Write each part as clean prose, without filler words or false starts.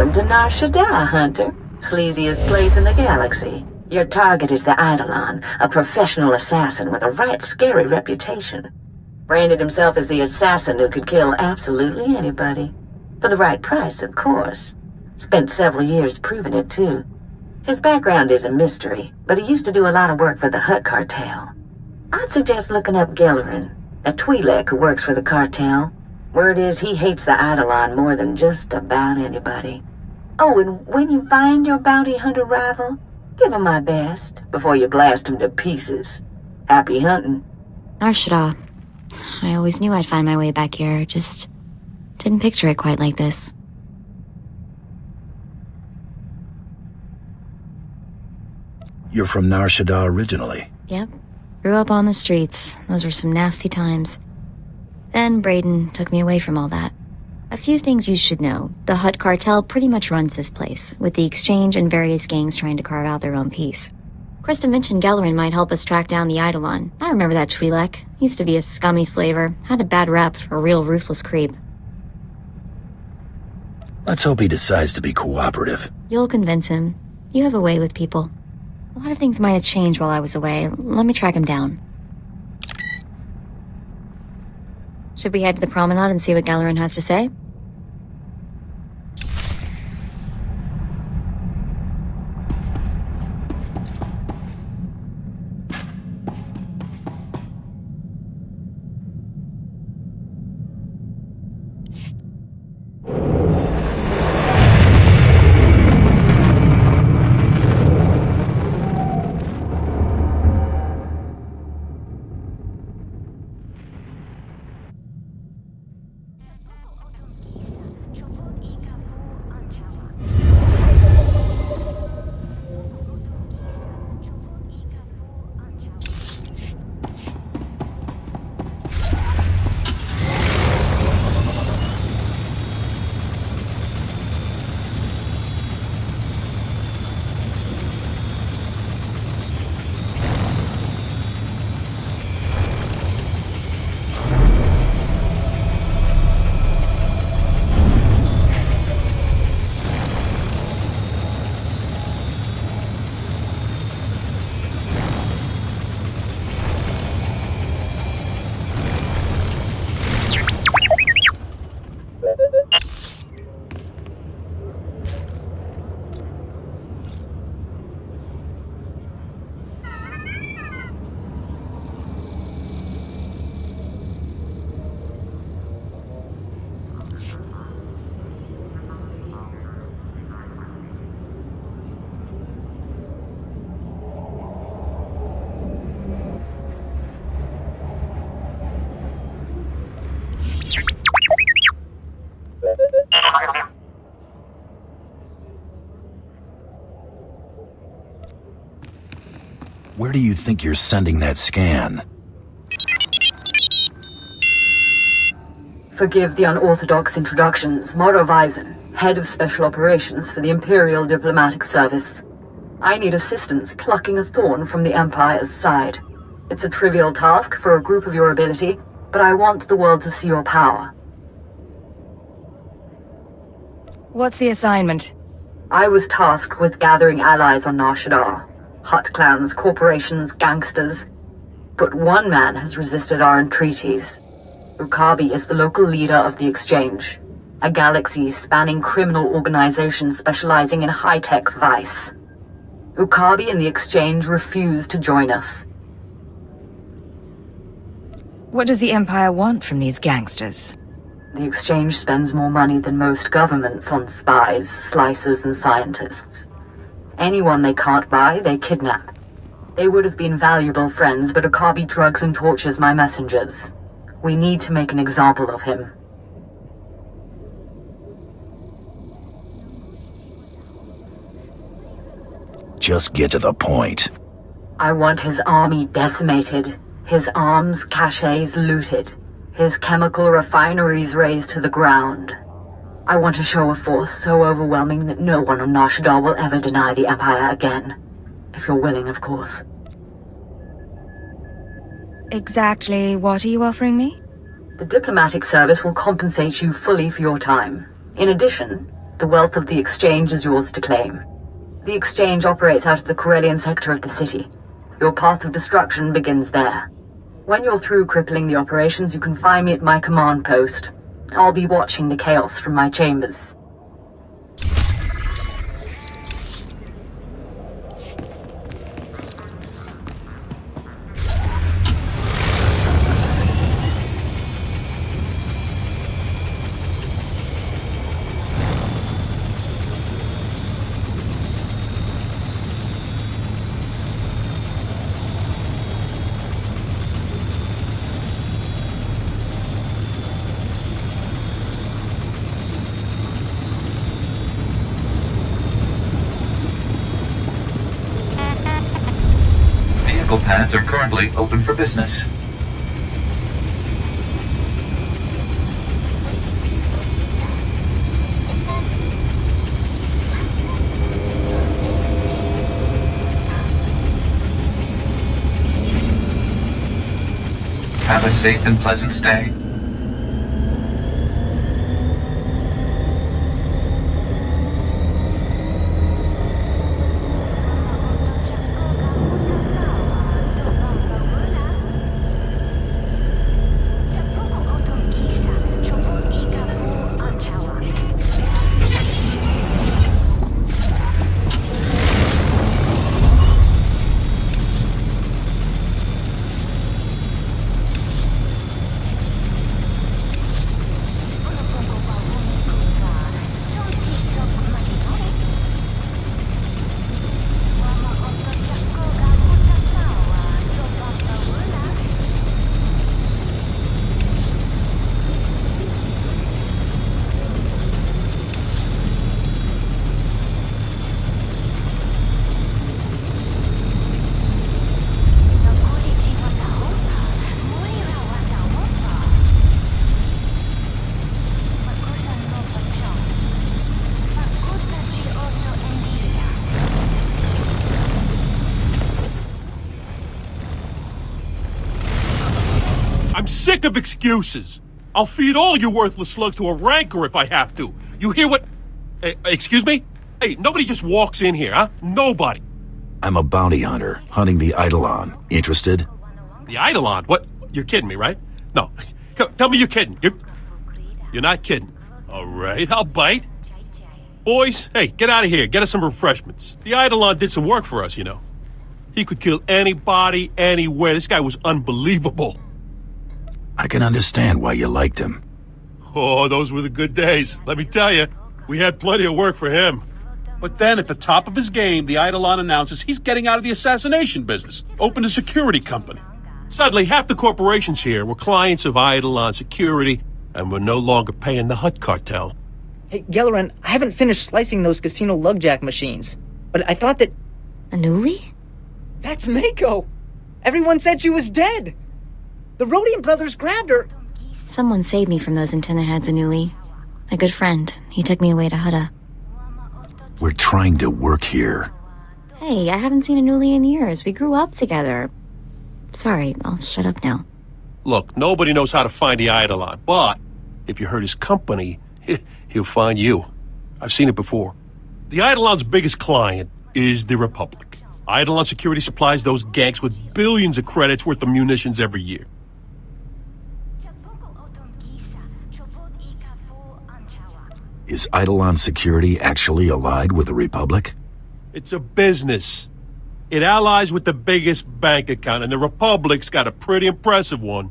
Welcome to Nar Shaddaa, Hunter. Sleaziest place in the galaxy. Your target is the Eidolon, a professional assassin with a right scary reputation. Branded himself as the assassin who could kill absolutely anybody. For the right price, of course. Spent several years proving it, too. His background is a mystery, but he used to do a lot of work for the Hutt cartel. I'd suggest looking up Gellerin, a Twi'lek who works for the cartel. Word is he hates the Eidolon more than just about anybody. Oh, and when you find your bounty hunter rival, give him my best before you blast him to pieces. Happy hunting. Nar Shaddaa. I always knew I'd find my way back here, just didn't picture it quite like this. You're from Nar Shaddaa originally? Yep. Grew up on the streets. Those were some nasty times. Then Brayden took me away from all that. A few things you should know. The Hutt cartel pretty much runs this place, with the Exchange and various gangs trying to carve out their own piece. Krista mentioned Gellerin might help us track down the Eidolon. I remember that Twi'lek. Used to be a scummy slaver, had a bad rep, a real ruthless creep. Let's hope he decides to be cooperative. You'll convince him. You have a way with people. A lot of things might have changed while I was away. Let me track him down. Should we head to the promenade and see what Gellerin has to say? Where do you think you're sending that scan? Forgive the unorthodox introductions. Moro Weizen, head of special operations for the Imperial Diplomatic Service. I need assistance plucking a thorn from the Empire's side. It's a trivial task for a group of your ability, but I want the world to see your power. What's the assignment? I was tasked with gathering allies on Nar Shaddaa. Hutt clans, corporations, gangsters. But one man has resisted our entreaties. Ukabi is the local leader of the Exchange, a galaxy-spanning criminal organization specializing in high-tech vice. Ukabi and the Exchange refuse to join us. What does the Empire want from these gangsters? The Exchange spends more money than most governments on spies, slicers, and scientists. Anyone they can't buy, they kidnap. They would have been valuable friends, but Ukabi drugs and tortures my messengers. We need to make an example of him. Just get to the point. I want his army decimated, his arms caches looted, his chemical refineries razed to the ground. I want a show of force so overwhelming that no one on Nar Shaddaa will ever deny the Empire again. If you're willing, of course. Exactly what are you offering me? The diplomatic service will compensate you fully for your time. In addition, the the wealth of the Exchange is yours to claim. The Exchange operates out of the Corellian sector of the city. Your path of destruction begins there. When you're through crippling the operations, you can find me at my command post. I'll be watching the chaos from my chambers. Vehicle paths are currently open for business. Have a safe and pleasant stay. I'm sick of excuses. I'll feed all you worthless slugs to a rancor if I have to. You hear what... excuse me? Hey, nobody just walks in here, huh? Nobody. I'm a bounty hunter, hunting the Eidolon. Interested? The Eidolon? What? You're kidding me, right? No. Tell me you're kidding. You're not kidding. All right, I'll bite. Boys, hey, get out of here. Get us some refreshments. The Eidolon did some work for us, you know. He could kill anybody, anywhere. This guy was unbelievable. I can understand why you liked him. Oh, those were the good days. Let me tell you, we had plenty of work for him. But then at the top of his game, the Eidolon announces he's getting out of the assassination business, opened a security company. Suddenly, half the corporations here were clients of Eidolon Security and were no longer paying the Hut cartel. Hey, Gellerin, I haven't finished slicing those casino lugjack machines, but I thought that... Anuli? That's Mako! Everyone said she was dead! The Rhodian brothers grabbed her! Someone saved me from those antenna heads, Anuli. A good friend. He took me away to Hutta. We're trying to work here. Hey, I haven't seen Anuli in years. We grew up together. Sorry, I'll shut up now. Look, nobody knows how to find the Eidolon, but if you hurt his company, he'll find you. I've seen it before. The Eidolon's biggest client is the Republic. Eidolon Security supplies those gangs with billions of credits worth of munitions every year. Is Eidolon Security actually allied with the Republic? It's a business. It allies with the biggest bank account, and the Republic's got a pretty impressive one.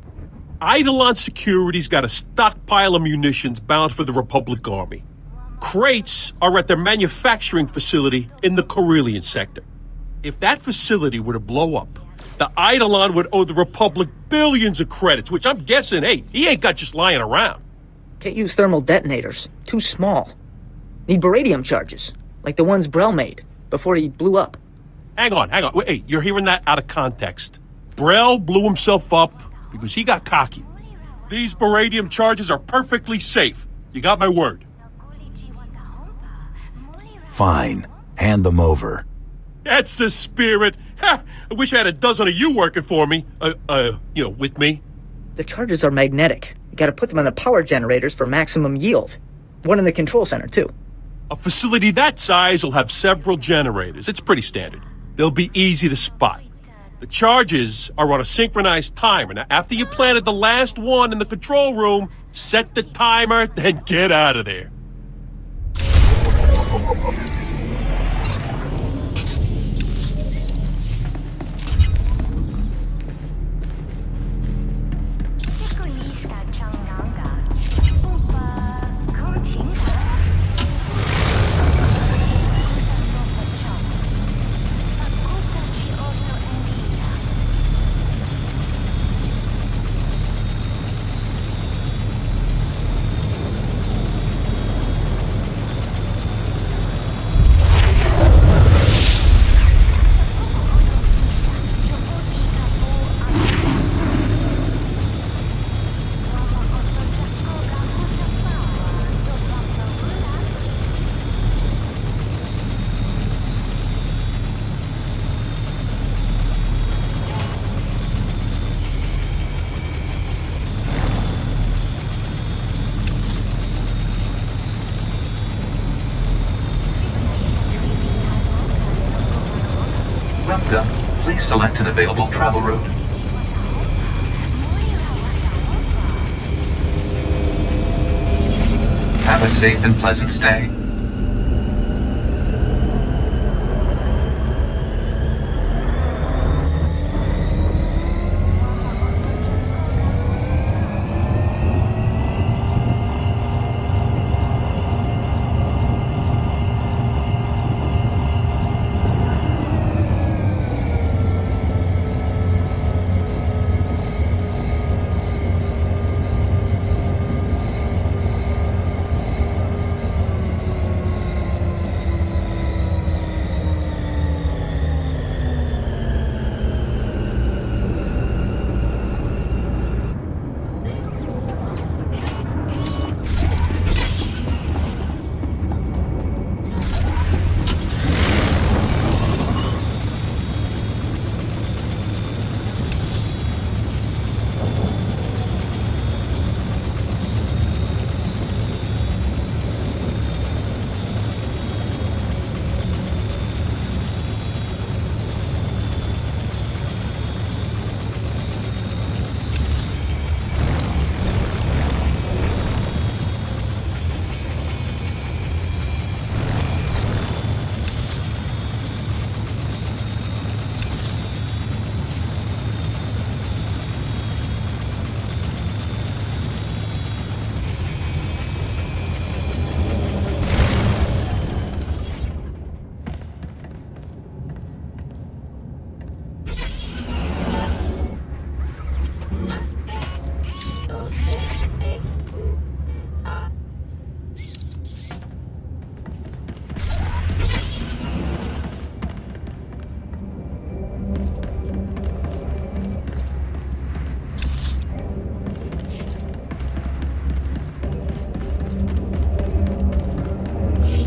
Eidolon Security's got a stockpile of munitions bound for the Republic Army. Crates are at their manufacturing facility in the Corellian sector. If that facility were to blow up, the Eidolon would owe the Republic billions of credits, which I'm guessing, hey, he ain't got just lying around. Can't use thermal detonators. Too small. Need baradium charges, like the ones Brel made, before he blew up. Hang on. Wait, hey, you're hearing that out of context. Brel blew himself up because he got cocky. These baradium charges are perfectly safe. You got my word. Fine. Hand them over. That's the spirit. Ha! I wish I had a dozen of you working for me. With me. The charges are magnetic. You gotta put them on the power generators for maximum yield. One in the control center, too. A facility that size will have several generators. It's pretty standard. They'll be easy to spot. The charges are on a synchronized timer. Now, after you planted the last one in the control room, set the timer, then get out of there. Welcome. Please select an available travel route. Have a safe and pleasant stay.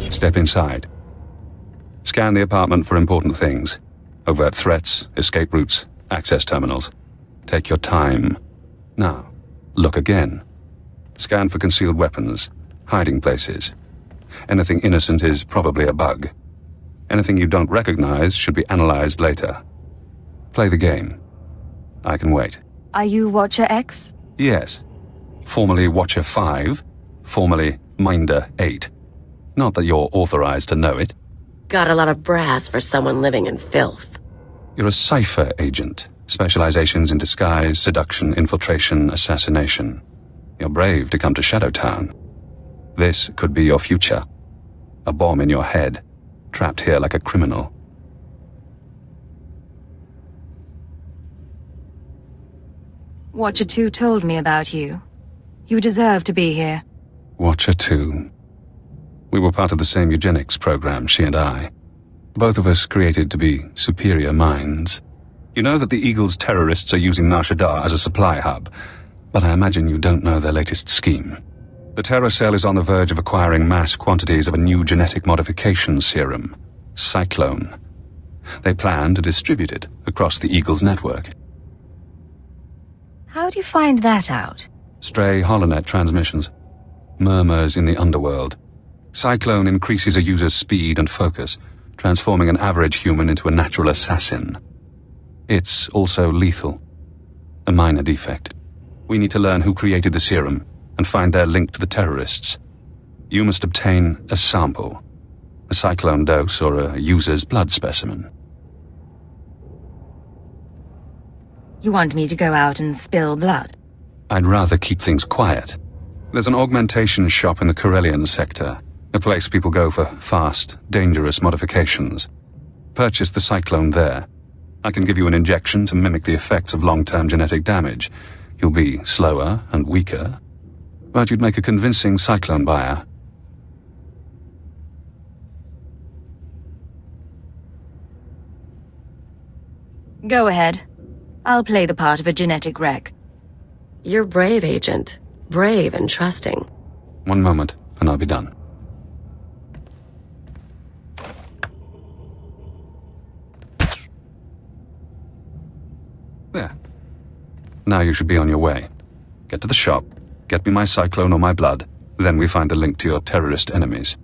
Step inside. Scan the apartment for important things. Overt threats, escape routes, access terminals. Take your time. Now, look again. Scan for concealed weapons, hiding places. Anything innocent is probably a bug. Anything you don't recognize should be analyzed later. Play the game. I can wait. Are you Watcher X? Yes. Formerly Watcher 5, formerly Minder 8. Not that you're authorized to know it. Got a lot of brass for someone living in filth. You're a cipher agent. Specializations in disguise, seduction, infiltration, assassination. You're brave to come to Shadowtown. This could be your future. A bomb in your head, trapped here like a criminal. Watcher 2 told me about you. You deserve to be here. Watcher 2. We were part of the same eugenics program, she and I. Both of us created to be superior minds. You know that the Eagle's terrorists are using Nar Shaddaa as a supply hub, but I imagine you don't know their latest scheme. The terror cell is on the verge of acquiring mass quantities of a new genetic modification serum, Cyclone. They plan to distribute it across the Eagle's network. How do you find that out? Stray holonet transmissions. Murmurs in the underworld. Cyclone increases a user's speed and focus, transforming an average human into a natural assassin. It's also lethal. A minor defect. We need to learn who created the serum and find their link to the terrorists. You must obtain a sample. A cyclone dose or a user's blood specimen. You want me to go out and spill blood? I'd rather keep things quiet. There's an augmentation shop in the Corellian sector, a place people go for fast, dangerous modifications. Purchase the cyclone there. I can give you an injection to mimic the effects of long-term genetic damage. You'll be slower and weaker, but you'd make a convincing cyclone buyer. Go ahead. I'll play the part of a genetic wreck. You're brave, Agent. Brave and trusting. One moment, and I'll be done. There. Now you should be on your way. Get to the shop, get me my cyclone or my blood, then we find the link to your terrorist enemies.